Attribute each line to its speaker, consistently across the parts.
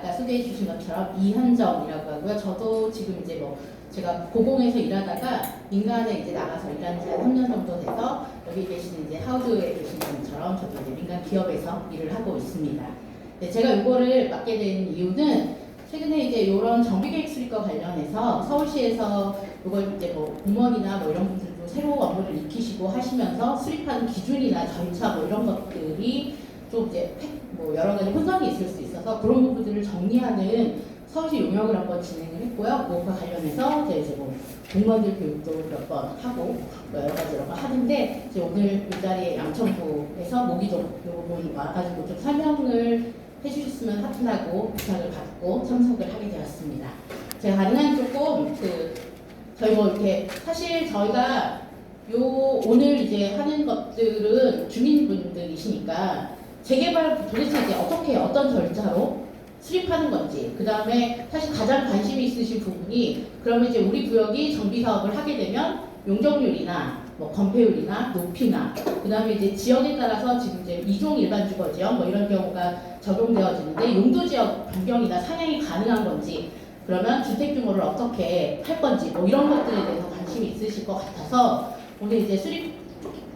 Speaker 1: 아까 소개해 주신 것처럼 이한정이라고 하고요. 저도 지금 이제 뭐 제가 고공에서 일하다가 민간에 이제 나가서 일한 지 한 3년 정도 돼서 여기 계신 이제 하우드에 계신 분처럼 저도 이제 민간 기업에서 일을 하고 있습니다. 네, 제가 이거를 맡게 된 이유는 최근에 이제 이런 정비계획 수립과 관련해서 서울시에서 이걸 이제 뭐 공무원이나 뭐 이런 분들도 새로 업무를 익히시고 하시면서 수립하는 기준이나 절차 뭐 이런 것들이 좀 이제 뭐 여러 가지 혼선이 있을 수 있어서 그런 부분들을 정리하는 서울시 용역을 한번 진행을 했고요. 그것과 관련해서 이제 뭐 공무원들 교육도 몇 번 하고 뭐 여러 가지 이런 거 하는데 이제 오늘 이 자리에 양천구에서 모기종 이 부분 와가지고 좀 설명을 해주셨으면 하트나고 부탁을 받고 참석을 하게 되었습니다. 제가 가능한 조금 저희 뭐 이렇게 사실 저희가 오늘 이제 하는 것들은 주민분들이시니까 재개발 도대체 이제 어떻게 어떤 절차로 수립하는 건지, 그 다음에 사실 가장 관심이 있으신 부분이 그러면 이제 우리 구역이 정비 사업을 하게 되면 용적률이나 뭐 건폐율이나 높이나 그 다음에 이제 지역에 따라서 지금 이제 2종 일반 주거 지역 뭐 이런 경우가 적용되어지는데 용도 지역 변경이나 상향이 가능한 건지, 그러면 주택 규모를 어떻게 할 건지 뭐 이런 것들에 대해서 관심이 있으실 것 같아서 오늘 이제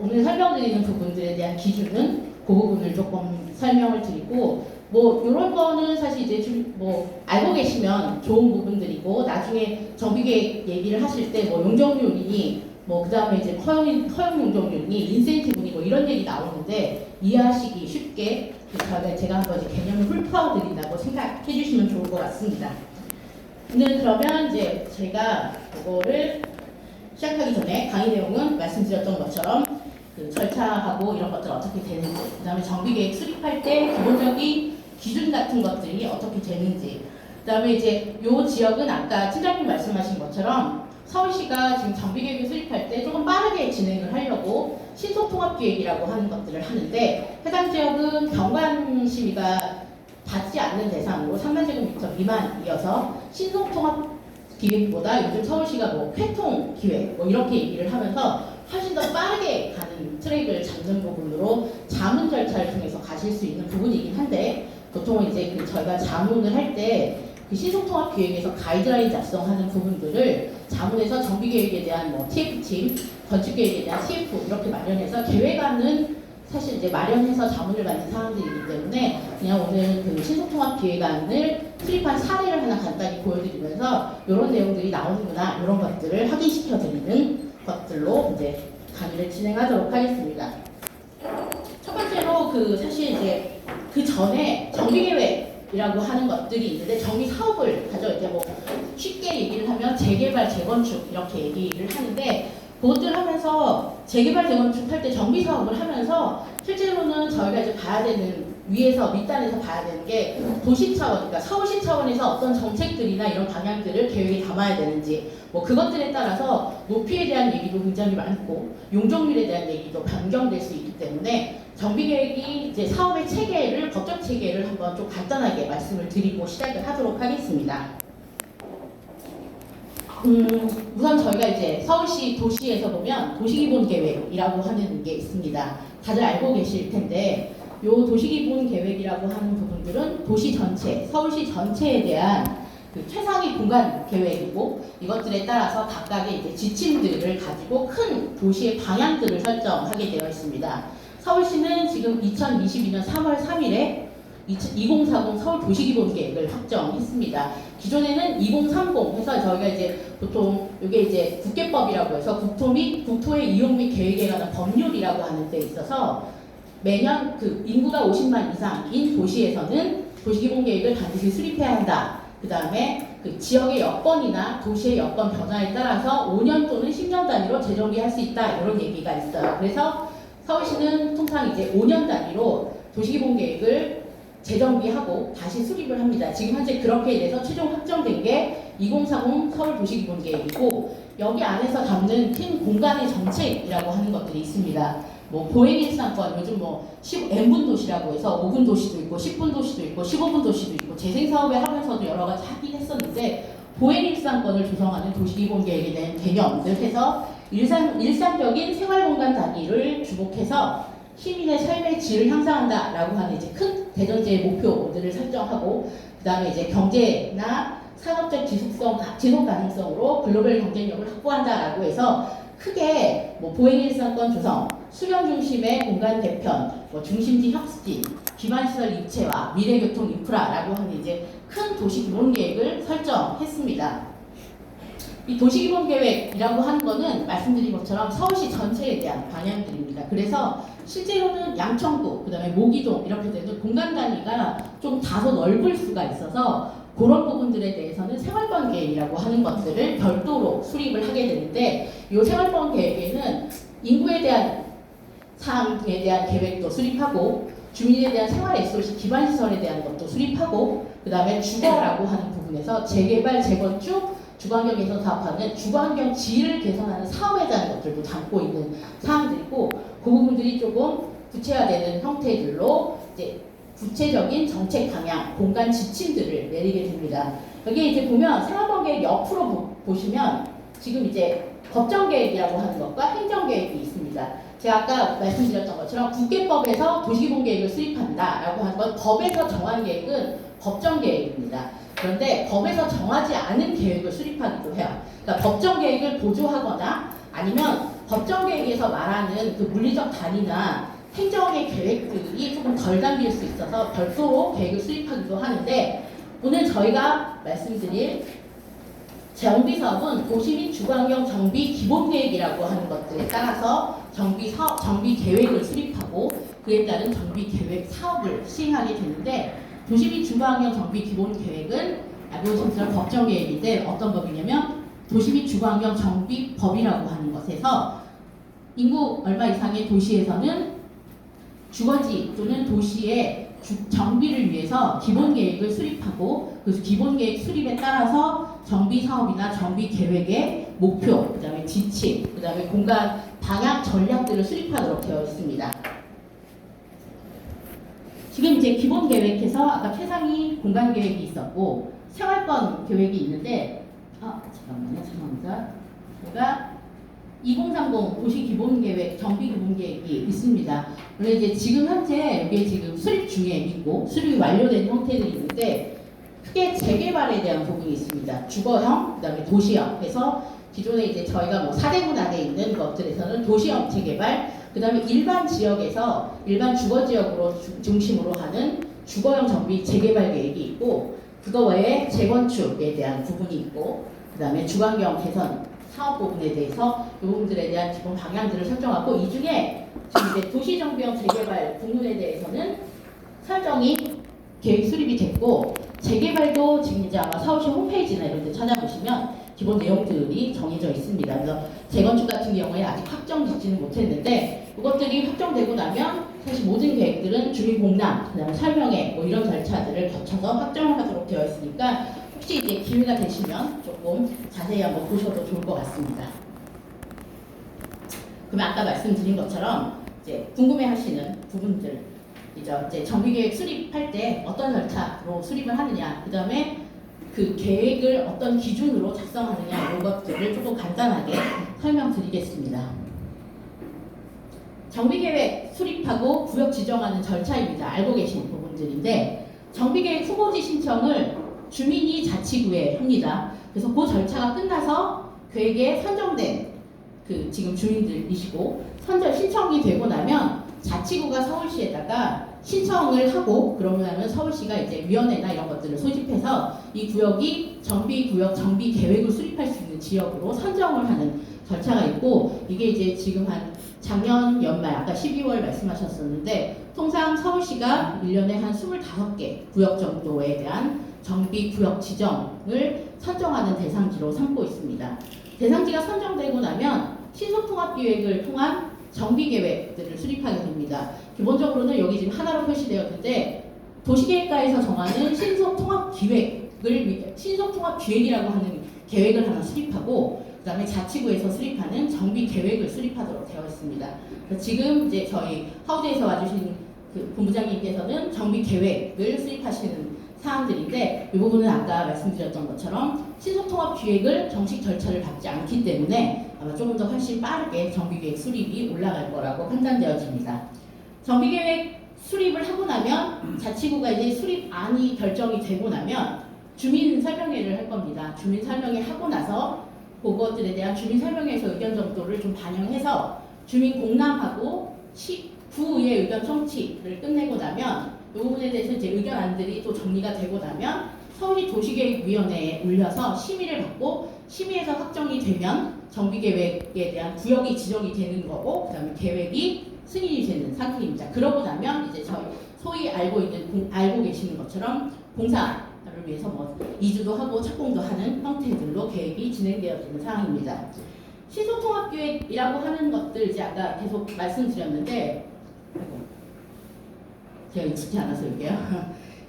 Speaker 1: 오늘 설명드리는 부분들에 대한 기준은 그 부분을 조금 설명을 드리고, 뭐 이런 거는 사실 이제 좀 뭐 알고 계시면 좋은 부분들이고 나중에 정비계획 얘기를 하실 때 뭐 용적률이니 뭐 그 다음에 이제 허용 용적률이니 인센티브니 뭐 이런 얘기 나오는데 이해하시기 쉽게 제가 한번 이제 개념을 풀어드린다고 생각해 주시면 좋을 것 같습니다. 오늘 그러면 이제 제가 이거를 시작하기 전에 강의 내용은 말씀드렸던 것처럼 그 절차하고 이런 것들 어떻게 되는지, 그 다음에 정비계획 수립할 때 기본적인 기준 같은 것들이 어떻게 되는지, 그 다음에 이제 요 지역은 아까 팀장님 말씀하신 것처럼 서울시가 지금 정비계획을 수립할 때 조금 빠르게 진행을 하려고 신속통합기획이라고 하는 것들을 하는데, 해당 지역은 경관심의가 받지 않는 대상으로 3만 제곱미터 미만이어서 신속통합기획보다 요즘 서울시가 뭐 쾌통기획 뭐 이렇게 얘기를 하면서 훨씬 더 빠르게 가는 트랙을 잡는 부분으로 자문 절차를 통해서 가실 수 있는 부분이긴 한데, 보통은 이제 저희가 자문을 할 때 그 신속통합기획에서 가이드라인 작성하는 부분들을 자문에서 정비계획에 대한 뭐 TF팀, 건축계획에 대한 TF 이렇게 마련해서 계획안은 사실 이제 마련해서 자문을 받는 사항들이기 때문에 그냥 오늘 그 신속통합기획안을 수립한 사례를 하나 간단히 보여드리면서 이런 내용들이 나오는구나 이런 것들을 확인시켜드리는 것들로 이제 강의를 진행하도록 하겠습니다. 첫 번째로 사실 이제 그 전에 정비계획이라고 하는 것들이 있는데, 정비 사업을 가져 이제 뭐 쉽게 얘기를 하면 재개발, 재건축 이렇게 얘기를 하는데, 그것들 하면서 재개발, 재건축 할 때 정비 사업을 하면서 실제로는 저희가 이제 봐야 되는 위에서 밑단에서 봐야 되는 게 도시 차원, 그러니까 서울시 차원에서 어떤 정책들이나 이런 방향들을 계획에 담아야 되는지, 뭐 그것들에 따라서 높이에 대한 얘기도 굉장히 많고 용적률에 대한 얘기도 변경될 수 있기 때문에 정비계획이 이제 사업의 체계를, 법적 체계를 한번 좀 간단하게 말씀을 드리고 시작을 하도록 하겠습니다. 우선 저희가 이제 서울시 도시에서 보면 도시기본계획이라고 하는 게 있습니다. 다들 알고 계실 텐데, 요 도시기본계획이라고 하는 부분들은 도시 전체, 서울시 전체에 대한 그 최상위 공간 계획이고, 이것들에 따라서 각각의 이제 지침들을 가지고 큰 도시의 방향들을 설정하게 되어 있습니다. 서울시는 지금 2022년 3월 3일에 2040 서울 도시기본계획을 확정했습니다. 기존에는 2030 해서 저희가 이제 보통 이게 이제 국계법이라고 해서 국토 및 국토의 이용 및 계획에 관한 법률이라고 하는 데 있어서 매년 그 인구가 50만 이상인 도시에서는 도시기본계획을 반드시 수립해야 한다. 그 다음에 그 지역의 여건이나 도시의 여건 변화에 따라서 5년 또는 10년 단위로 재정비할 수 있다. 이런 얘기가 있어요. 그래서 서울시는 통상 이제 5년 단위로 도시기본계획을 재정비하고 다시 수립을 합니다. 지금 현재 그렇게 돼서 최종 확정된 게 2040 서울 도시기본계획이고, 여기 안에서 담는 큰 공간의 정책이라고 하는 것들이 있습니다. 뭐 보행일상권, 요즘 뭐 N분 도시라고 해서 5분 도시도 있고 10분 도시도 있고 15분 도시도 있고 재생사업에 하면서도 여러 가지 하긴 했었는데, 보행일상권을 조성하는 도시기본계획에 대한 개념들 해서 일상적인 생활공간 단위를 주목해서 시민의 삶의 질을 향상한다라고 하는 이제 큰 대전제의 목표들을 설정하고 그다음에 이제 경제나 산업적 지속 가능성으로 글로벌 경쟁력을 확보한다라고 해서 크게 뭐 보행일상권 조성, 수련 중심의 공간 개편, 뭐 중심지 혁신, 기반시설 입체화, 미래교통 인프라라고 하는 이제 큰 도시 기본 계획을 설정했습니다. 이 도시기본계획이라고 하는 거는 말씀드린 것처럼 서울시 전체에 대한 방향들입니다. 그래서 실제로는 양천구, 그 다음에 모기동 이렇게 되는 공간 단위가 좀 다소 넓을 수가 있어서 그런 부분들에 대해서는 생활권 계획이라고 하는 것들을 별도로 수립을 하게 되는데 이 생활권 계획에는 인구에 대한 사항에 대한 계획도 수립하고 주민에 대한 생활 SOC 기반시설에 대한 것도 수립하고 그 다음에 주거라고 하는 부분에서 재개발, 재건축, 주거환경에서 사업하는 주거환경 질을 개선하는 사업에 대한 것들도 담고 있는 사항들이고 그 부분들이 조금 구체화되는 형태들로 이제 구체적인 정책 방향, 공간 지침들을 내리게 됩니다. 여기 이제 보면 생활권계획 옆으로 보시면 지금 이제 법정계획이라고 하는 것과 행정계획이 있습니다. 제가 아까 말씀드렸던 것처럼 국계법에서 도시기본계획을 수립한다라고 하는 건 법에서 정한 계획은 법정계획입니다. 그런데 법에서 정하지 않은 계획을 수립하기도 해요. 그러니까 법정계획을 보조하거나 아니면 법정계획에서 말하는 그 물리적 단위나 행정의 계획들이 조금 덜 담길 수 있어서 별도로 계획을 수립하기도 하는데 오늘 저희가 말씀드릴 정비사업은 도시 및 주거환경 정비 기본계획이라고 하는 것들에 따라서 정비 계획을 수립하고 그에 따른 정비 계획 사업을 시행하게 되는데 도시 및 주거환경 정비 기본계획은 알고 계신 것처럼 법정계획인데 어떤 법이냐면 도시 및 주거환경 정비법이라고 하는 것에서 인구 얼마 이상의 도시에서는 주거지 또는 도시의 정비를 위해서 기본계획을 수립하고 그 기본계획 수립에 따라서 정비사업이나 정비계획의 목표, 그 다음에 지침, 그 다음에 공간 방향 전략들을 수립하도록 되어 있습니다. 지금 이제 기본 계획에서 아까 최상위 공간 계획이 있었고 생활권 계획이 있는데 죄송합니다. 제가 2030 도시 기본 계획 정비 기본 계획이 있습니다. 원래 이제 지금 현재 여기에 지금 수립 중에 있고 수립이 완료된 형태들이 있는데 크게 재개발에 대한 부분이 있습니다. 주거형, 그다음에 도시형. 그래서 기존에 이제 저희가 뭐 4대문 안에 있는 것들에서는 도시형 재개발, 그 다음에 일반 지역에서 일반 주거 지역으로 중심으로 하는 주거형 정비 재개발 계획이 있고 그거 외에 재건축에 대한 부분이 있고 그 다음에 주거환경 개선 사업 부분에 대해서 이 부분들에 대한 기본 방향들을 설정하고 이 중에 지금 이제 도시정비형 재개발 부분에 대해서는 설정이 계획 수립이 됐고 재개발도 지금 이제 아마 서울시 홈페이지나 이런 데 찾아보시면 기본 내용들이 정해져 있습니다. 그래서 재건축 같은 경우에 아직 확정짓지는 못했는데 이것들이 확정되고 나면 사실 모든 계획들은 주민공람, 그다음에 설명회 뭐 이런 절차들을 거쳐서 확정을 하도록 되어 있으니까 혹시 이제 기회가 되시면 조금 자세히 한번 보셔도 좋을 것 같습니다. 그럼 아까 말씀드린 것처럼 이제 궁금해하시는 부분들 이제 정비계획 수립할 때 어떤 절차로 수립을 하느냐, 그 다음에 그 계획을 어떤 기준으로 작성하느냐 이런 것들을 조금 간단하게 설명드리겠습니다. 정비계획 수립하고 구역 지정하는 절차입니다. 알고 계신 부분들인데 정비계획 후보지 신청을 주민이 자치구에 합니다. 그래서 그 절차가 끝나서 계획에 선정된 그 지금 주민들이시고 신청이 되고 나면 자치구가 서울시에다가 신청을 하고 그러면 서울시가 이제 위원회나 이런 것들을 소집해서 이 구역이 정비구역 정비계획을 수립할 수 있는 지역으로 선정을 하는 절차가 있고 이게 이제 지금 한 작년 연말 아까 12월 말씀하셨었는데 통상 서울시가 1년에 한 25개 구역 정도에 대한 정비구역 지정을 선정하는 대상지로 삼고 있습니다. 대상지가 선정되고 나면 신속통합기획을 통한 정비계획들을 수립하게 됩니다. 기본적으로는 여기 지금 하나로 표시되었는데 도시계획과에서 정하는 신속통합기획이라고 하는 계획을 하나 수립하고 그 다음에 자치구에서 수립하는 정비계획을 수립하도록 되어 있습니다. 지금 이제 저희 하우드에서 와주신 그 본부장님께서는 정비계획을 수립하시는 사항들인데 이 부분은 아까 말씀드렸던 것처럼 신속통합기획을 정식 절차를 밟지 않기 때문에 아마 조금 더 훨씬 빠르게 정비계획 수립이 올라갈 거라고 판단되어집니다. 정비계획 수립을 하고 나면 자치구가 이제 수립안이 결정이 되고 나면 주민 설명회를 할 겁니다. 주민 설명회 하고 나서 그것들에 대한 주민 설명회에서 의견 정도를 좀 반영해서 주민 공람하고 구의 의견 청취를 끝내고 나면 이 부분에 대해서 이제 의견안들이 또 정리가 되고 나면 서울시 도시계획위원회에 올려서 심의를 받고 심의에서 확정이 되면 정비계획에 대한 구역이 지정이 되는 거고 그다음에 계획이 승인이 되는 상태입니다. 그러고 나면 이제 저희 소위 알고 계시는 것처럼 공사를 위해서 뭐 이주도 하고 착공도 하는 형태들로 계획이 진행되어지는 상황입니다. 시소통합계획이라고 하는 것들 이제 아까 계속 말씀드렸는데 제가 익숙지 않아서 얘기해요.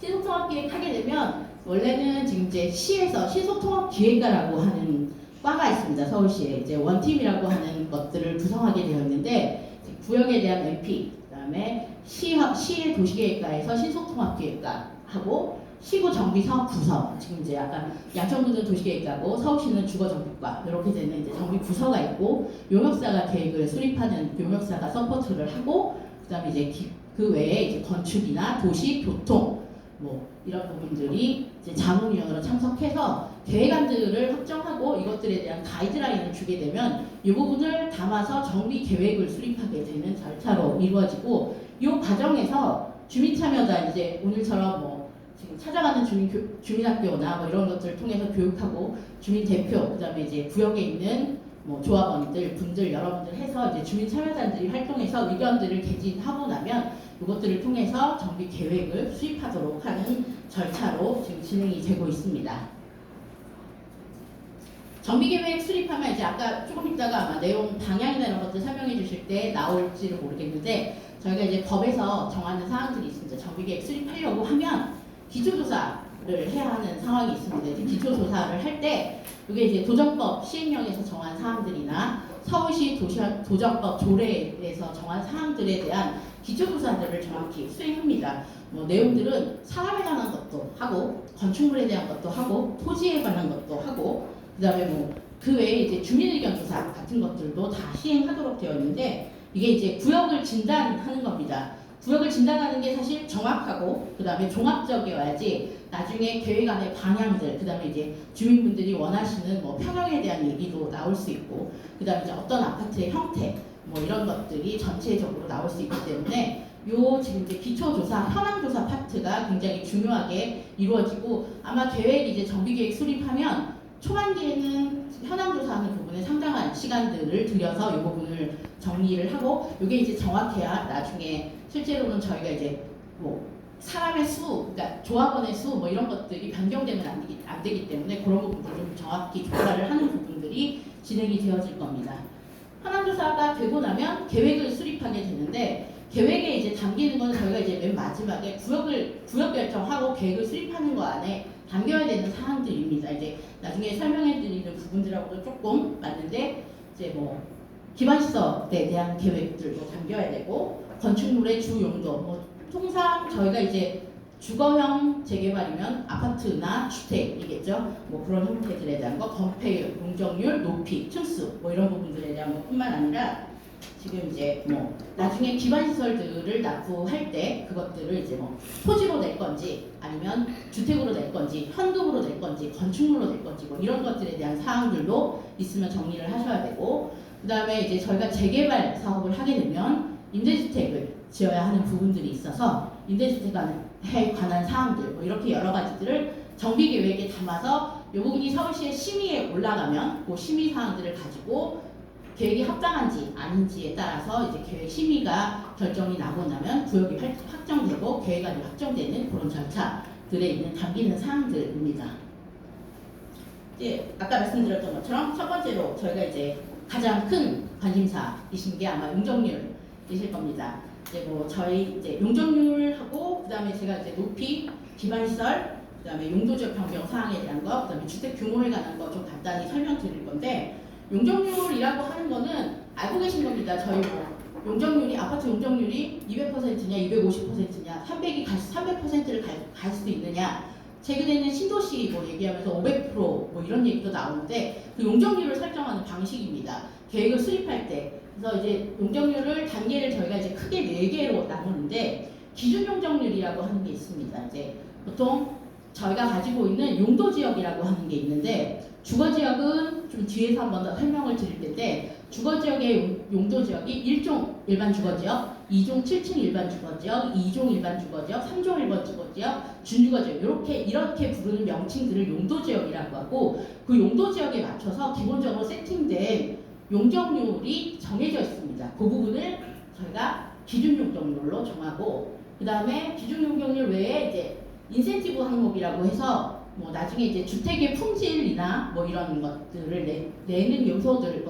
Speaker 1: 시소통합계획 하게 되면 원래는 지금 이제 시에서 시소통합기획과라고 하는 과가 있습니다. 서울시에 이제 원팀이라고 하는 것들을 구성하게 되어 있는데 구역에 대한 MP, 그다음에 시의 도시계획과에서 시소통합기획과 하고 시구 정비 사업 부서, 지금 이제 약간 양천구는 도시계획과고 서울시는 주거정비과 이렇게 되는 이제 정비 부서가 있고 용역사가 계획을 수립하는 용역사가 서포트를 하고 그다음에 이제 그 외에 이제 건축이나 도시 교통 뭐 이런 부분들이 이제 자문위원으로 참석해서 계획안들을 확정하고 이것들에 대한 가이드라인을 주게 되면 이 부분을 담아서 정비 계획을 수립하게 되는 절차로 이루어지고 이 과정에서 주민 참여단 이제 오늘처럼 뭐 지금 찾아가는 주민학교나 뭐 이런 것들을 통해서 교육하고 주민 대표 그다음에 이제 구역에 있는 뭐 조합원들 분들 여러분들 해서 이제 주민 참여단들이 활동해서 의견들을 개진하고 나면 이것들을 통해서 정비 계획을 수립하도록 하는 절차로 지금 진행이 되고 있습니다. 정비 계획 수립하면 이제 아까 조금 있다가 아마 내용 방향이나 이런 것들 설명해 주실 때 나올지를 모르겠는데 저희가 이제 법에서 정하는 사항들이 있습니다. 정비 계획 수립하려고 하면 기초조사를 해야 하는 상황이 있습니다. 이제 기초조사를 할 때 이게 이제 도정법 시행령에서 정한 사항들이나 서울시 도정법 조례에서 정한 사항들에 대한 기초조사들을 정확히 수행합니다. 뭐 내용들은 사람에 관한 것도 하고 건축물에 대한 것도 하고 토지에 관한 것도 하고 그다음에 뭐 그 외에 이제 주민의견 조사 같은 것들도 다 시행하도록 되어 있는데 이게 이제 구역을 진단하는 겁니다. 구역을 진단하는 게 사실 정확하고 그다음에 종합적이어야지 나중에 계획안의 방향들 그다음에 이제 주민분들이 원하시는 뭐 평형에 대한 얘기도 나올 수 있고 그다음에 이제 어떤 아파트의 형태 뭐 이런 것들이 전체적으로 나올 수 있기 때문에 요 지금 이제 기초조사 현황조사 파트가 굉장히 중요하게 이루어지고 아마 계획 이제 정비계획 수립하면 초반기에는 현황조사하는 부분에 상당한 시간들을 들여서 이 부분을 정리를 하고 이게 이제 정확해야 나중에 실제로는 저희가 이제 뭐 사람의 수, 그러니까 조합원의 수 뭐 이런 것들이 변경되면 안 되기 때문에 그런 부분들 좀 정확히 조사를 하는 부분들이 진행이 되어질 겁니다. 현황조사가 되고 나면 계획을 수립하게 되는데 계획에 이제 담기는 건 저희가 이제 맨 마지막에 구역 결정하고 계획을 수립하는 거 안에 담겨야 되는 사항들입니다. 이제 나중에 설명해드리는 부분들하고도 조금 맞는데 이제 뭐 기반시설에 대한 계획들도 담겨야 되고 건축물의 주 용도 뭐 통상 저희가 이제 주거형 재개발이면 아파트나 주택이겠죠. 뭐 그런 형태들에 대한 거 건폐율, 용적률, 높이, 층수 뭐 이런 부분들에 대한 것뿐만 아니라 지금 이제 뭐 나중에 기반시설들을 납부할 때 그것들을 이제 뭐 토지로 낼 건지 아니면 주택으로 낼 건지 현금으로 낼 건지 건축물로 낼 건지 뭐 이런 것들에 대한 사항들도 있으면 정리를 하셔야 되고 그 다음에 이제 저희가 재개발 사업을 하게 되면 임대주택을 지어야 하는 부분들이 있어서 임대주택에 관한 사항들 뭐 이렇게 여러 가지들을 정비계획에 담아서 이 부분이 서울시의 심의에 올라가면 그 심의 사항들을 가지고 계획이 합당한지 아닌지에 따라서 이제 계획 심의가 결정이 나고 나면 구역이 확정되고 계획안이 확정되는 그런 절차들에 있는 담기는 사항들입니다. 이제 아까 말씀드렸던 것처럼 첫 번째로 저희가 이제 가장 큰 관심사이신 게 아마 용적률이실 겁니다. 이제 뭐 저희 이제 용적률하고 그다음에 제가 이제 높이, 기반시설, 그다음에 용도적 변경 사항에 대한 거, 그다음에 주택 규모에 관한 거 좀 간단히 설명드릴 건데. 용적률이라고 하는 거는 알고 계신 겁니다. 저희 뭐 용적률이 아파트 용적률이 200%냐 250%냐 300%를 갈 수도 있느냐 최근에는 신도시 뭐 얘기하면서 500%뭐 이런 얘기도 나오는데 그 용적률을 설정하는 방식입니다. 계획을 수립할 때 그래서 이제 용적률을 단계를 저희가 이제 크게 4개로 나누는데 기준 용적률이라고 하는 게 있습니다. 이제 보통 저희가 가지고 있는 용도 지역이라고 하는 게 있는데 주거 지역은 좀 뒤에서 한번 더 설명을 드릴 텐데 주거 지역의 용도 지역이 1종 일반 주거 지역, 2종 7층 일반 주거 지역, 2종 일반 주거 지역, 3종 일반 주거 지역, 준주거 지역 이렇게 부르는 명칭들을 용도 지역이라고 하고 그 용도 지역에 맞춰서 기본적으로 세팅된 용적률이 정해져 있습니다. 그 부분을 저희가 기준 용적률로 정하고 그 다음에 기준 용적률 외에 이제 인센티브 항목이라고 해서 뭐 나중에 이제 주택의 품질이나 뭐 이런 것들을 내는 요소들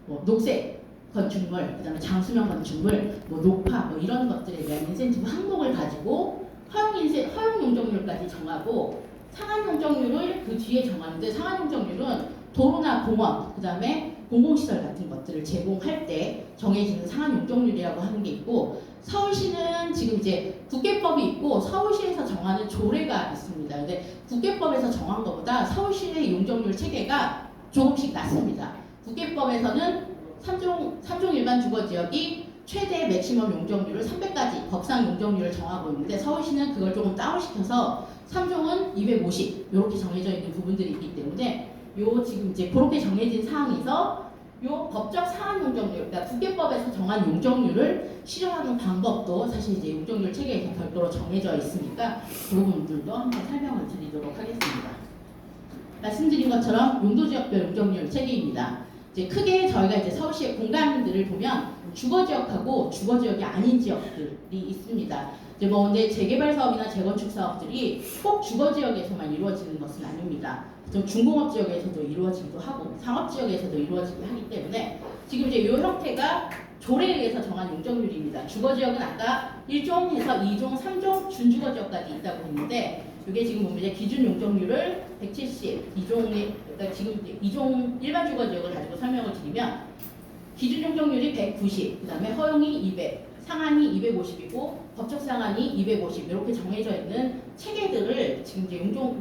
Speaker 1: 뭐 녹색 건축물, 그다음에 장수명 건축물, 뭐 녹화 뭐 이런 것들에 대한 인센티브 항목을 가지고 허용 용적률까지 정하고 상한 용적률을 그 뒤에 정하는데 상한 용적률은 도로나 공원, 그다음에 공공시설 같은 것들을 제공할 때 정해지는 상한 용적률이라고 하는 게 있고 서울시는 지금 이제 국계법이 있고 서울시에서 정하는 조례가 있습니다. 근데 국계법에서 정한 것보다 서울시의 용적률 체계가 조금씩 낮습니다. 국계법에서는 3종 일반 주거지역이 최대 맥시멈 용적률을 300까지 법상 용적률을 정하고 있는데 서울시는 그걸 조금 다운시켜서 3종은 250 이렇게 정해져 있는 부분들이 있기 때문에 요 지금 이제 그렇게 정해진 사항에서 요 법적 상한 용적률, 그러니까 국계법에서 정한 용적률을 실현하는 방법도 사실 이제 용적률 체계에서 별도로 정해져 있으니까 그 부분들도 한번 설명을 드리도록 하겠습니다. 말씀드린 것처럼 용도지역별 용적률 체계입니다. 이제 크게 저희가 이제 서울시의 공간들을 보면 주거지역하고 주거지역이 아닌 지역들이 있습니다. 이제 뭐 근데 재개발 사업이나 재건축 사업들이 꼭 주거지역에서만 이루어지는 것은 아닙니다. 좀 중공업 지역에서도 이루어지기도 하고 상업 지역에서도 이루어지기도 하기 때문에 지금 이제 이 형태가 조례에 의해서 정한 용적률입니다. 주거지역은 아까 1종에서 2종, 3종 준주거지역까지 있다고 했는데 이게 지금 보면 이제 기준 용적률을 170, 2종의 그러니까 지금 2종 일반 주거지역을 가지고 설명을 드리면 기준 용적률이 190, 그 다음에 허용이 200, 상한이 250이고 법적 상한이 250 이렇게 정해져 있는 체계들을 지금 이제 용도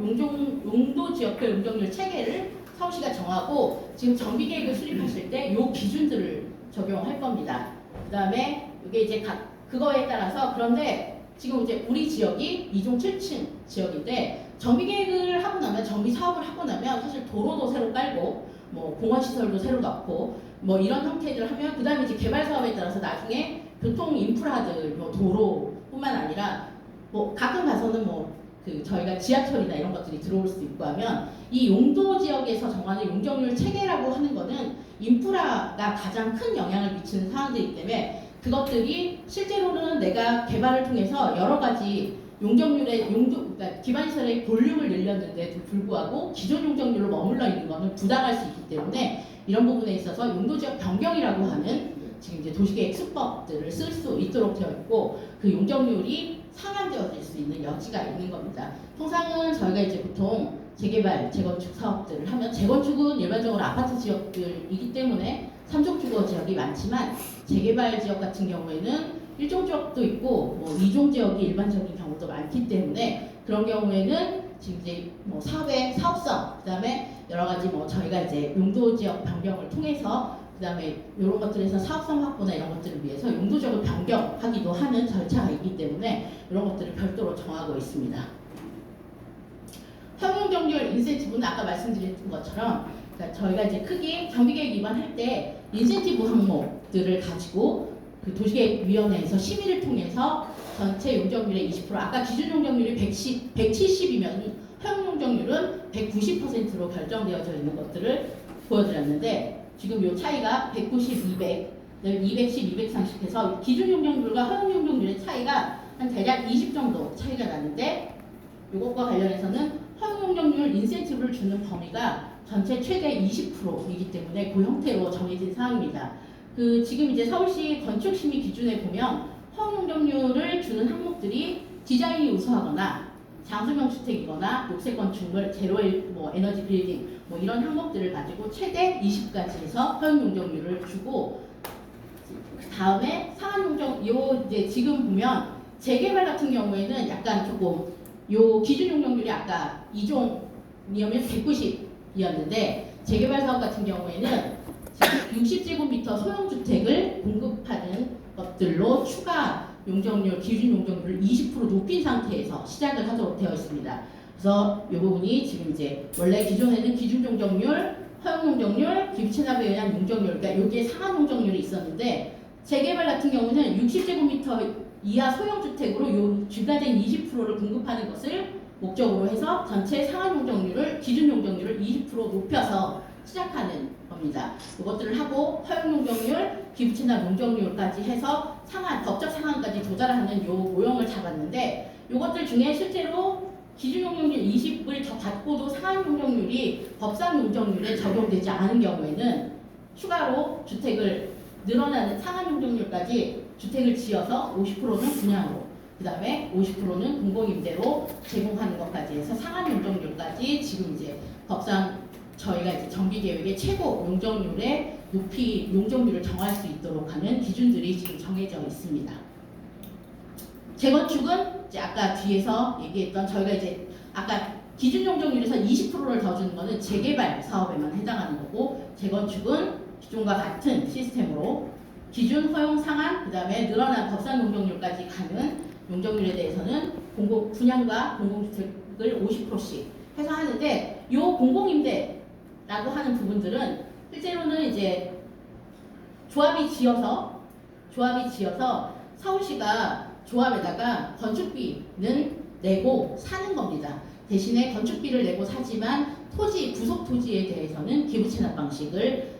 Speaker 1: 지역별 용적률 체계를 서울시가 정하고 지금 정비 계획을 수립하실 때 이 기준들을 적용할 겁니다. 그 다음에 이게 이제 그거에 따라서 그런데 지금 이제 우리 지역이 2종 7층 지역인데 정비 계획을 하고 나면 정비 사업을 하고 나면 사실 도로도 새로 깔고 뭐 공원 시설도 새로 넣고 뭐 이런 형태들을 하면 그 다음에 이제 개발 사업에 따라서 나중에 교통 인프라들 뭐 도로뿐만 아니라 뭐 가끔 가서는 뭐 그 저희가 지하철이나 이런 것들이 들어올 수 있고 하면 이 용도 지역에서 정하는 용적률 체계라고 하는 거는 인프라가 가장 큰 영향을 미치는 사항들이기 때문에 그것들이 실제로는 내가 개발을 통해서 여러 가지 용적률의 그러니까 기반시설의 볼륨을 늘렸는데도 불구하고 기존 용적률로 머물러 있는 것은 부당할 수 있기 때문에 이런 부분에 있어서 용도지역 변경이라고 하는 지금 이제 도시계획 수법들을 쓸 수 있도록 되어 있고 그 용적률이 상향되어질 수 있는 여지가 있는 겁니다. 통상은 저희가 이제 보통 재개발, 재건축 사업들을 하면 재건축은 일반적으로 아파트 지역들이기 때문에 3종 주거 지역이 많지만 재개발 지역 같은 경우에는 1종 지역도 있고 뭐 2종 지역이 일반적인 경우도 많기 때문에 그런 경우에는 지금 이제 뭐 사업의 사업성, 그다음에 여러 가지 뭐 저희가 이제 용도 지역 변경을 통해서 그다음에 이런 것들에서 사업성 확보나 이런 것들을 위해서 용도적으로 변경하기도 하는 절차가 있기 때문에 이런 것들을 별도로 정하고 있습니다. 허용용적률 인센티브는 아까 말씀드린 것처럼 그러니까 저희가 이제 크게 정비계획 위반할 때 인센티브 항목들을 가지고 그 도시계획위원회에서 심의를 통해서 전체 용적률의 20% 아까 기준 용적률이 170이면 허용 용적률은 190%로 결정되어져 있는 것들을 보여드렸는데 지금 이 차이가 190, 200, 210, 230 해서 기준 용적률과 허용 용적률의 차이가 한 대략 20 정도 차이가 나는데 이것과 관련해서는 허용 용적률 인센티브를 주는 범위가 전체 최대 20%이기 때문에 그 형태로 정해진 사항입니다. 그 지금 이제 서울시 건축심의 기준에 보면 허용 용적률을 주는 항목들이 디자인이 우수하거나 장수명 주택이거나 녹색 건축물, 제로 뭐 에너지 빌딩 뭐 이런 항목들을 가지고 최대 20까지 해서 허용 용적률을 주고 그 다음에 상한 용적 요 이제 지금 보면 재개발 같은 경우에는 약간 조금 요 기준 용적률이 아까 2종이면 190이었는데 재개발 사업 같은 경우에는 지금 60제곱미터 소형 주택을 공급하는 것들로 추가 용적률, 기준 용적률을 20% 높인 상태에서 시작을 하도록 되어 있습니다. 그래서 이 부분이 지금 이제 원래 기존에는 기준 용적률, 허용 용적률, 기부 체납에 의한 용적률, 그러니까 여기에 상한 용적률이 있었는데 재개발 같은 경우는 60제곱미터 이하 소형주택으로 요 주가된 20%를 공급하는 것을 목적으로 해서 전체 상한 용적률을 기준 용적률을 20% 높여서 시작하는 겁니다. 이것들을 하고 허용 용적률, 기부 체납 용적률까지 해서 상한, 법적 상한까지 조달하는 요 모형을 잡았는데 이것들 중에 실제로 기준 용적률 20을 더 받고도 상한 용적률이 법상 용적률에 적용되지 않은 경우에는 추가로 주택을 늘어나는 상한 용적률까지 주택을 지어서 50%는 분양으로, 그 다음에 50%는 공공임대로 제공하는 것까지 해서 상한 용적률까지 지금 이제 법상 저희가 이제 정비계획의 최고 용적률의 높이 용적률을 정할 수 있도록 하는 기준들이 지금 정해져 있습니다. 재건축은 이제 아까 뒤에서 얘기했던 저희가 이제 아까 기준 용적률에서 20%를 더 주는 거는 재개발 사업에만 해당하는 거고 재건축은 기존과 같은 시스템으로 기준 허용 상한 그 다음에 늘어난 법상 용적률까지 가는 용적률에 대해서는 공공 분양과 공공주택을 50%씩 해서 하는데 요 공공임대라고 하는 부분들은 실제로는 이제 조합이 지어서 서울시가 조합에다가 건축비는 내고 사는 겁니다. 대신에 건축비를 내고 사지만 토지, 부속 토지에 대해서는 기부 체납 방식을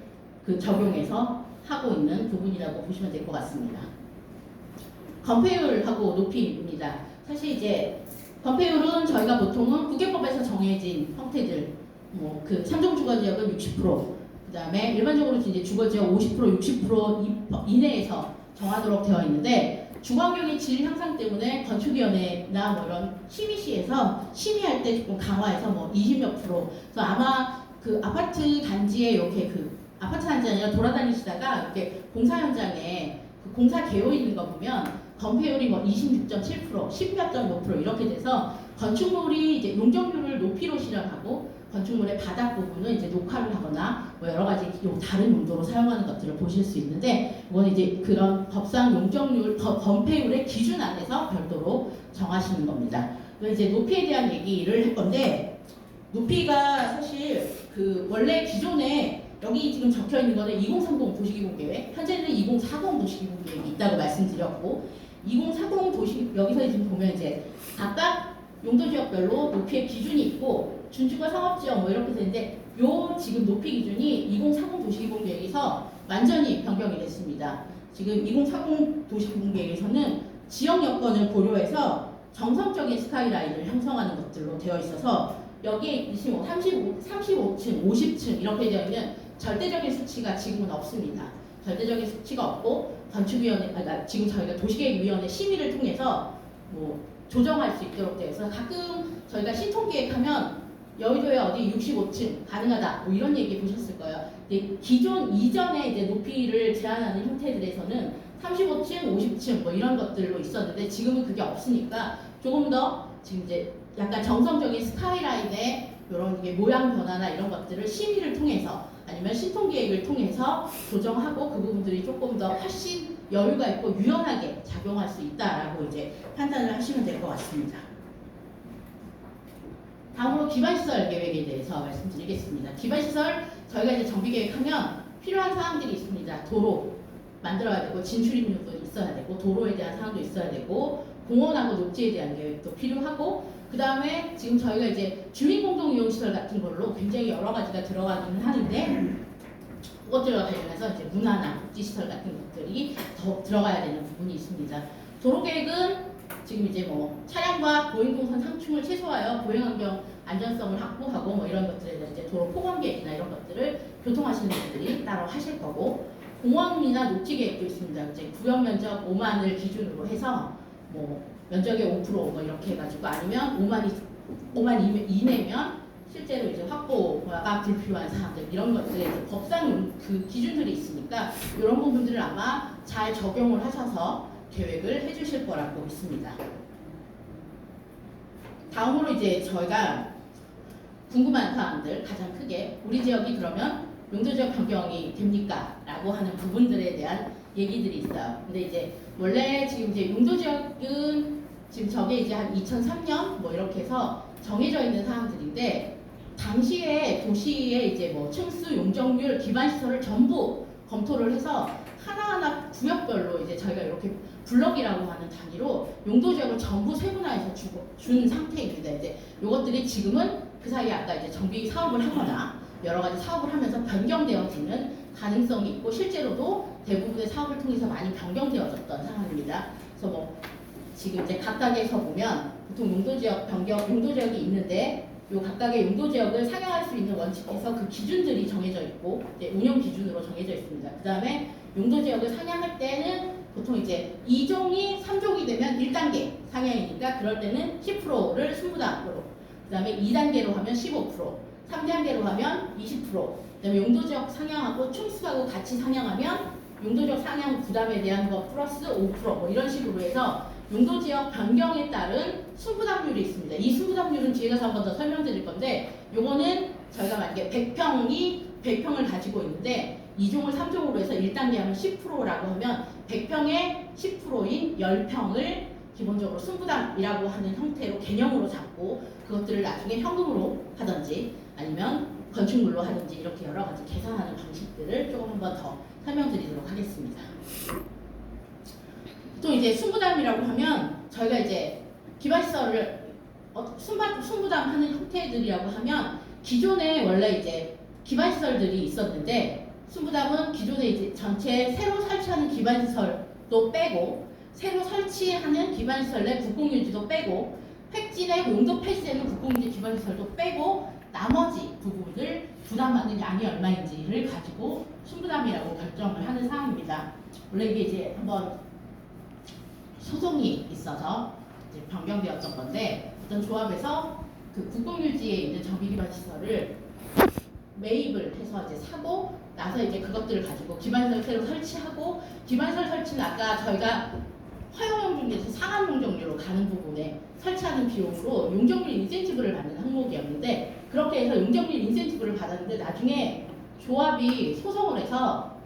Speaker 1: 적용해서 하고 있는 부분이라고 보시면 될 것 같습니다. 건폐율하고 높이입니다. 사실 이제 건폐율은 저희가 보통은 국계법에서 정해진 형태들, 뭐 그 3종 주거지역은 60%, 그 다음에 일반적으로 이제 주거지역 50%, 60% 이내에서 정하도록 되어 있는데 주거환경의 질 향상 때문에 건축위원회나 뭐 이런 심의시에서 심의할 때 조금 강화해서 뭐 20몇 프로. 그래서 아마 그 아파트 단지에 이렇게 아파트 단지 아니라 돌아다니시다가 이렇게 공사 현장에 그 공사 개요 있는 거 보면 건폐율이 뭐 26.7%, 10몇 점 몇 프로 이렇게 돼서 건축물이 이제 용적률을 높이로 실현하고 건축물의 바닥 부분은 이제 녹화를 하거나 뭐 여러 가지 다른 용도로 사용하는 것들을 보실 수 있는데 이건 이제 그런 법상 용적률 건폐율의 기준 안에서 별도로 정하시는 겁니다. 이제 높이에 대한 얘기를 할 건데 높이가 사실 그 원래 기존에 여기 지금 적혀 있는 거는 2030 도시기본계획, 현재는 2040 도시기본계획이 있다고 말씀드렸고 2040 도시 여기서 지금 보면 이제 각각 용도지역별로 높이의 기준이 있고 준주거 상업지역 뭐 이렇게 되는데 요 지금 높이 기준이 2040 도시기본계획에서 완전히 변경이 됐습니다. 지금 2040 도시기본계획에서는 지역 여건을 고려해서 정성적인 스카이라인을 형성하는 것들로 되어 있어서 여기에 보시면 35층, 50층 이렇게 되어 있는 절대적인 수치가 지금은 없습니다. 절대적인 수치가 없고 건축위원회, 지금 저희가 도시계획위원회 심의를 통해서 뭐 조정할 수 있도록 되어 있어서 가끔 저희가 신통계획하면 여의도에 어디 65층 가능하다 뭐 이런 얘기 보셨을 거예요. 근데 기존 이전에 이제 높이를 제한하는 형태들에서는 35층, 50층 뭐 이런 것들로 있었는데 지금은 그게 없으니까 조금 더 지금 이제 약간 정성적인 스카이라인의 이런 게 모양 변화나 이런 것들을 심의를 통해서 아니면 신통계획을 통해서 조정하고 그 부분들이 조금 더 훨씬 여유가 있고 유연하게 작용할 수 있다라고 이제 판단을 하시면 될 것 같습니다. 다음으로 기반시설 계획에 대해서 말씀드리겠습니다. 기반시설 저희가 이제 정비계획하면 필요한 사항들이 있습니다. 도로 만들어야 되고 진출입로도 있어야 되고 도로에 대한 사항도 있어야 되고 공원하고 녹지에 대한 계획도 필요하고 그 다음에 지금 저희가 이제 주민공동이용시설 같은 걸로 굉장히 여러 가지가 들어가기는 하는데 그것들과 관련해서 이제 문화나 복지시설 같은 것들이 더 들어가야 되는 부분이 있습니다. 도로계획은 지금 이제 뭐 차량과 보행동선 상충을 최소화하여 보행환경 안전성을 확보하고 뭐 이런 것들에 대해서 이제 도로 포괄계획이나 이런 것들을 교통하시는 분들이 따로 하실 거고 공원이나 녹지계획도 있습니다. 이제 구역 면적 5만을 기준으로 해서 뭐 면적의 5% 뭐 이렇게 해가지고 아니면 5만 이내면 실제로 이제 확보가 불필요한 사항들 이런 것들에 이제 법상 그 기준들이 있으니까 이런 부분들을 아마 잘 적용을 하셔서 계획을 해주실 거라고 믿습니다. 다음으로 이제 저희가 궁금한 사항들 가장 크게 우리 지역이 그러면 용도지역 변경이 됩니까? 라고 하는 부분들에 대한 얘기들이 있어요. 근데 이제 원래 지금 이제 용도 지역은 지금 저게 이제 한 2003년 뭐 이렇게 해서 정해져 있는 사항들인데 당시에 도시의 이제 뭐 층수, 용적률, 기반 시설을 전부 검토를 해서 하나하나 구역별로 이제 저희가 이렇게 블럭이라고 하는 단위로 용도 지역을 전부 세분화해서 준 상태입니다. 이제 요것들이 지금은 그 사이에 아까 이제 정비 사업을 하거나 여러 가지 사업을 하면서 변경되어지는 가능성이 있고 실제로도 대부분의 사업을 통해서 많이 변경되어졌던 상황입니다. 그래서 뭐 지금 이제 각각에서 보면 보통 용도지역 변경, 용도지역이 있는데 요 각각의 용도지역을 상향할 수 있는 원칙에서 그 기준들이 정해져 있고 이제 운영 기준으로 정해져 있습니다. 그 다음에 용도지역을 상향할 때는 보통 이제 2종이 3종이 되면 1단계 상향이니까 그럴 때는 10%를 순부담으로 그 다음에 2단계로 하면 15%, 3단계로 하면 20%, 그 다음에 용도지역 상향하고 층수하고 같이 상향하면 용도지역 상향 부담에 대한 거 플러스 5%뭐 이런 식으로 해서 용도지역 변경에 따른 순부담률이 있습니다. 이 순부담률은 뒤에 가서 한 번 더 설명드릴 건데 요거는 저희가 만약에 100평을 가지고 있는데 2종을 3종으로 해서 1단계 하면 10%라고 하면 100평의 10%인 10평을 기본적으로 순부담이라고 하는 형태로 개념으로 잡고 그것들을 나중에 현금으로 하든지 아니면 건축물로 하든지 이렇게 여러 가지 계산하는 방식들을 조금 한 번 더 설명드리도록 하겠습니다. 또 이제 순부담이라고 하면 저희가 이제 기반시설을 순부담하는 형태들이라고 하면 기존에 원래 이제 기반시설들이 있었는데 순부담은 기존에 이제 전체 새로 설치하는 기반시설도 빼고 새로 설치하는 기반시설 내 국공유지도 빼고 획진의 용도 폐지되는 국공유지 기반시설도 빼고 나머지 부분을 부담하는 양이 얼마인지를 가지고 순부담이라고 결정을 하는 사항입니다. 원래 이게 이제 한번 소송이 있어서 이제 변경되었던 건데 어떤 조합에서 그 국공유지에 있는 정비기반시설을 매입을 해서 이제 사고 나서 이제 그것들을 가지고 기반시설 새로 설치하고 기반시설 설치는 아까 저희가 허용 용적률에서 상한 용적률로 가는 부분에 설치하는 비용으로 용적률 인센티브를 받는 항목이었는데 그렇게 해서 용적률 인센티브를 받았는데 나중에 조합이 소송을 해서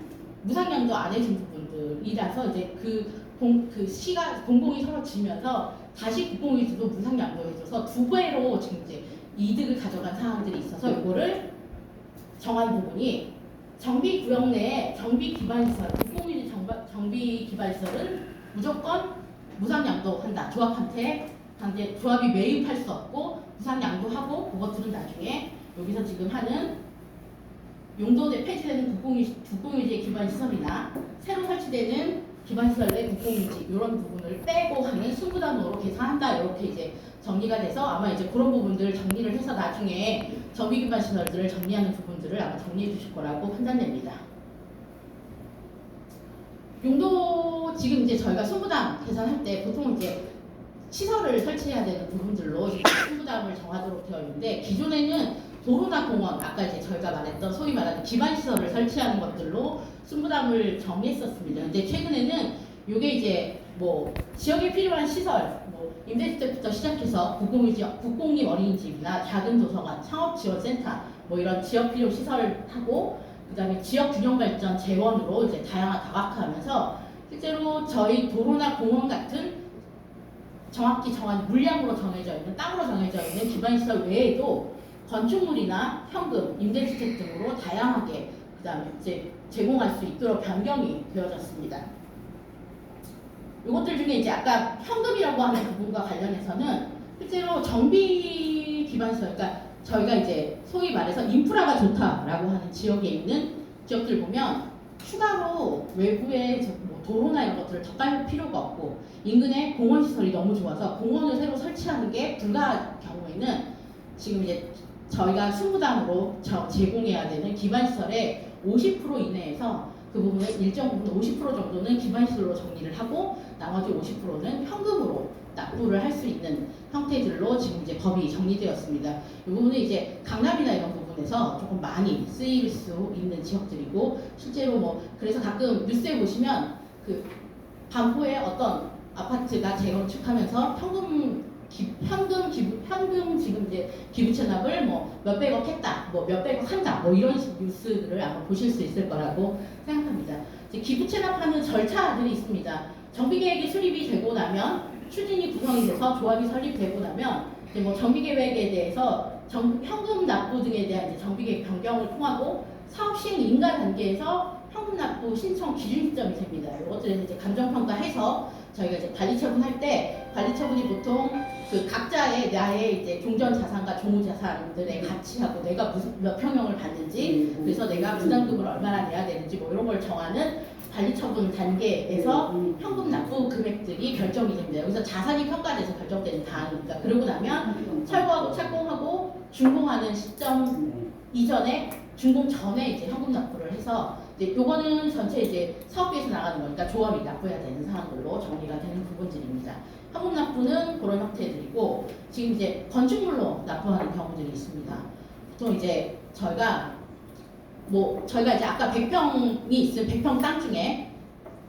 Speaker 1: 무상양도 안 해준 부분들이라서 이제 그 시가 공공이 서로 지면서 다시 국공유지도 무상양도해줘서 두 배로 지금 이제 이득을 가져간 상황들이 있어서 이거를 정한 부분이 정비구역 내에 정비기반시설, 국공유지 정비기반시설은 무조건 무상양도한다. 조합한테 단지 조합이 매입할 수 없고 무상양도하고 그것들은 나중에 여기서 지금 하는 용도대 폐지되는 국공유지 기반시설이나 새로 설치되는 기반시설 내 국공유지 이런 부분을 빼고 하는 순부담으로 계산한다. 이렇게 이제 정리가 돼서 아마 이제 그런 부분들을 정리를 해서 나중에 정비기반시설들을 정리하는 부분들을 아마 정리해 주실 거라고 판단됩니다. 용도 지금 이제 저희가 순부담 계산할 때 보통 이제 시설을 설치해야 되는 부분들로 순부담을 정하도록 되어 있는데 기존에는 도로나 공원 아까 이제 저희가 말했던 소위 말하는 기반시설을 설치하는 것들로 순부담을 정했었습니다. 근데 최근에는 이게 이제 뭐 지역에 필요한 시설 뭐 임대주택부터 시작해서 국공립 어린이집이나 작은 도서관, 창업지원센터 뭐 이런 지역 필요 시설을 하고 그다음에 지역 균형 발전 재원으로 이제 다각화하면서 실제로 저희 도로나 공원 같은 정확히 정한 물량으로 정해져 있는 땅으로 정해져 있는 기반시설 외에도 건축물이나 현금, 임대주택 등으로 다양하게 그다음에 이제 제공할 수 있도록 변경이 되어졌습니다. 이것들 중에 이제 아까 현금이라고 하는 부분과 관련해서는 실제로 정비 기반시설, 그러니까 저희가 이제 소위 말해서 인프라가 좋다라고 하는 지역에 있는 지역들 보면 추가로 외부에 뭐 도로나 이런 것들을 더 깔 필요가 없고 인근에 공원 시설이 너무 좋아서 공원을 새로 설치하는 게 불가할 경우에는 지금 이제 저희가 순부담으로 제공해야 되는 기반시설의 50% 이내에서 그 부분을 일정 부분 50% 정도는 기반시설로 정리를 하고 나머지 50%는 현금으로 납부를 할 수 있는 형태들로 지금 이제 법이 정리되었습니다. 이 부분은 이제 강남이나 이런 부분에서 조금 많이 쓰일 수 있는 지역들이고 실제로 뭐 그래서 가끔 뉴스에 보시면 그 반포에 어떤 아파트가 재건축하면서 현금 지금 이제 기부 체납을 뭐 몇백억 했다, 뭐 몇백억 한다, 뭐 이런 뉴스들을 아마 보실 수 있을 거라고 생각합니다. 이제 기부 체납하는 절차들이 있습니다. 정비계획이 수립이 되고 나면 추진이 구성이 돼서 조합이 설립되고 나면 이제 뭐 정비계획에 대해서 현금 납부 등에 대한 이제 정비계획 변경을 통하고 사업 시행 인가 단계에서 현금 납부 신청 기준 시점이 됩니다. 이것들은 이제 감정평가해서 저희가 이제 관리처분할 때 관리처분이 보통 그 각자의 나의 이제 종전 자산과 종후 자산들의 가치하고 내가 무슨 몇 평형을 받는지 그래서 내가 부담금을 얼마나 내야 되는지 뭐 이런 걸 정하는 관리처분 단계에서 현금 납부 금액들이 결정이 됩니다. 여기서 자산이 평가돼서 결정되는 다음이니까 그러고 나면 철거하고 착공하고 준공하는 시점 이전에 준공 전에 이제 현금 납부를 해서 이제 요거는 전체 이제 사업비에서 나가는 거니까 조합이 납부해야 되는 사항들로 정리가 되는 부분들입니다. 현금 납부는 그런 형태들이고 지금 이제 건축물로 납부하는 경우들이 있습니다. 보통 이제 저희가 이제 아까 100평이 있은 100평 땅 중에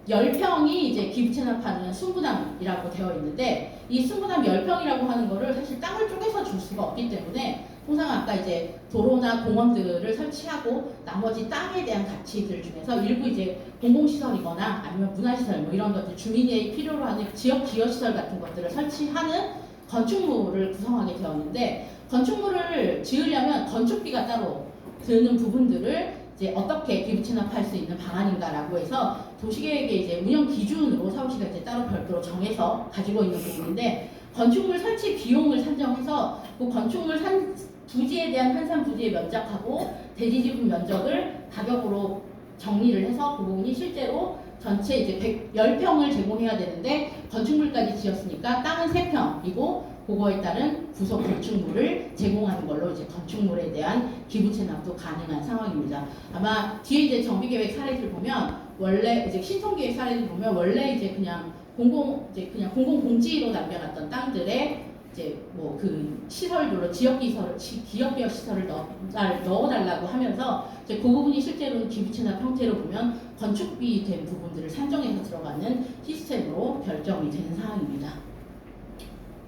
Speaker 1: 10평이 이제 기부 체납하는 순부담이라고 되어 있는데 이 순부담 10평이라고 하는 거를 사실 땅을 쪼개서 줄 수가 없기 때문에 통상 아까 이제 도로나 공원들을 설치하고 나머지 땅에 대한 가치들 중에서 일부 이제 공공시설이거나 아니면 문화시설 뭐 이런 것들 주민이 필요로 하는 지역 기여시설 같은 것들을 설치하는 건축물을 구성하게 되었는데 건축물을 지으려면 건축비가 따로 드는 부분들을 이제 어떻게 기부 체납할 수 있는 방안인가라고 해서 도시계획의 이제 운영 기준으로 서울시가 이제 따로 별도로 정해서 가지고 있는 부분인데 건축물 설치 비용을 산정해서 그 건축물 부지에 대한 한산 부지의 면적하고 대지 지분 면적을 가격으로 정리를 해서 그 부분이 실제로 전체 이제 10평을 제공해야 되는데 건축물까지 지었으니까 땅은 3평이고 그거에 따른 부속 건축물을 제공하는 걸로 이제 건축물에 대한 기부 체납도 가능한 상황입니다. 아마 뒤에 이제 정비계획 사례들 보면 원래 이제 신통계획 사례들 보면 원래 이제 그냥 공공공지로 남겨놨던 땅들에 이제 뭐 그 시설별로 기업기여 시설을 넣어달라고 하면서 이제 그 부분이 실제로는 기부 체납 형태로 보면 건축비 된 부분들을 산정해서 들어가는 시스템으로 결정이 되는 사항입니다.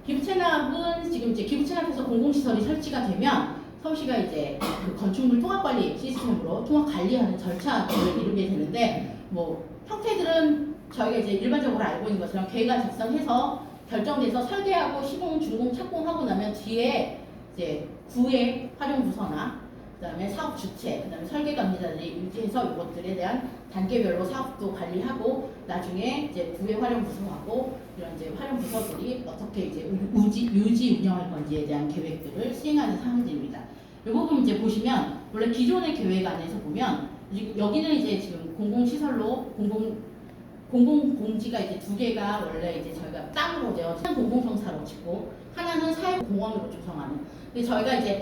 Speaker 1: 기부 체납은 지금 이제 기부 체납해서 공공시설이 설치가 되면 서울시가 이제 그 건축물 통합관리 시스템으로 통합 관리하는 절차를 이루게 되는데 뭐 형태들은 저희가 이제 일반적으로 알고 있는 것처럼 계획안 작성해서 결정돼서 설계하고 시공, 준공, 착공하고 나면 뒤에 이제 구의 활용 부서나 그다음에 사업 주체, 그다음에 설계 관리자들이 유지해서 이것들에 대한 단계별로 사업도 관리하고 나중에 이제 구의 활용 부서하고 이런 이제 활용 부서들이 어떻게 이제 유지 운영할 건지에 대한 계획들을 시행하는 사항들입니다. 이 부분 이제 보시면 원래 기존의 계획안에서 보면 여기는 이제 지금 공공시설로 공공공지가 이제 2개가 원래 이제 저희가 땅으로 되어 공공성사로 짓고 하나는 사회공원으로 조성하는. 근데 저희가 이제